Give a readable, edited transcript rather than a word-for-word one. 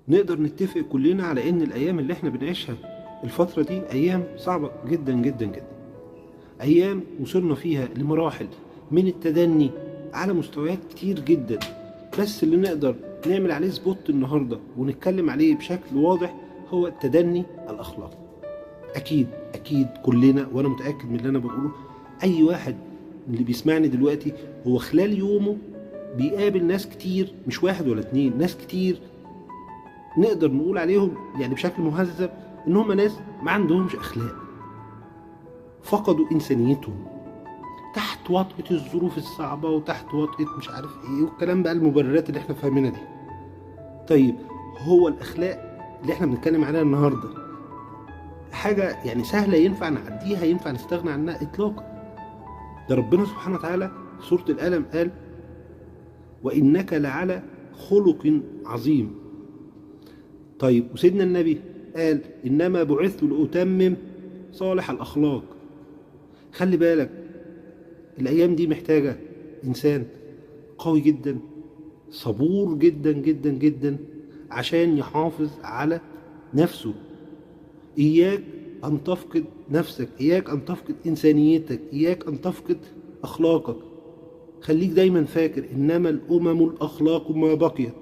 نقدر نتفق كلنا على ان الايام اللي احنا بنعيشها الفترة دي ايام صعبة جدا جدا جدا. ايام وصلنا فيها لمراحل من التدني على مستويات كتير جدا، بس اللي نقدر نعمل عليه سبوت النهاردة ونتكلم عليه بشكل واضح هو التدني الاخلاقي. اكيد كلنا، وانا متأكد من اللي انا بقوله، اي واحد من اللي بيسمعني دلوقتي هو خلال يومه بيقابل ناس كتير، مش واحد ولا اتنين، ناس كتير نقدر نقول عليهم يعني بشكل مهذب ان هم ناس ما عندهمش اخلاق، فقدوا انسانيتهم تحت وطئة الظروف الصعبة وتحت وطئة مش عارف ايه والكلام بقى، المبررات اللي احنا فاهمينها دي. طيب هو الاخلاق اللي احنا بنتكلم عليها النهاردة حاجة يعني سهلة ينفع نعديها، ينفع نستغنى عنها؟ اطلاقا. ده ربنا سبحانه وتعالى في سورة القلم قال وإنك لعلى خلق عظيم. طيب وسيدنا النبي قال إنما بعثت لأتمم صالح الأخلاق. خلي بالك الأيام دي محتاجة إنسان قوي جدا، صبور جدا جدا جدا، عشان يحافظ على نفسه. إياك أن تفقد نفسك، إياك أن تفقد إنسانيتك، إياك أن تفقد أخلاقك. خليك دايما فاكر إنما الأمم الأخلاق ما بقيت.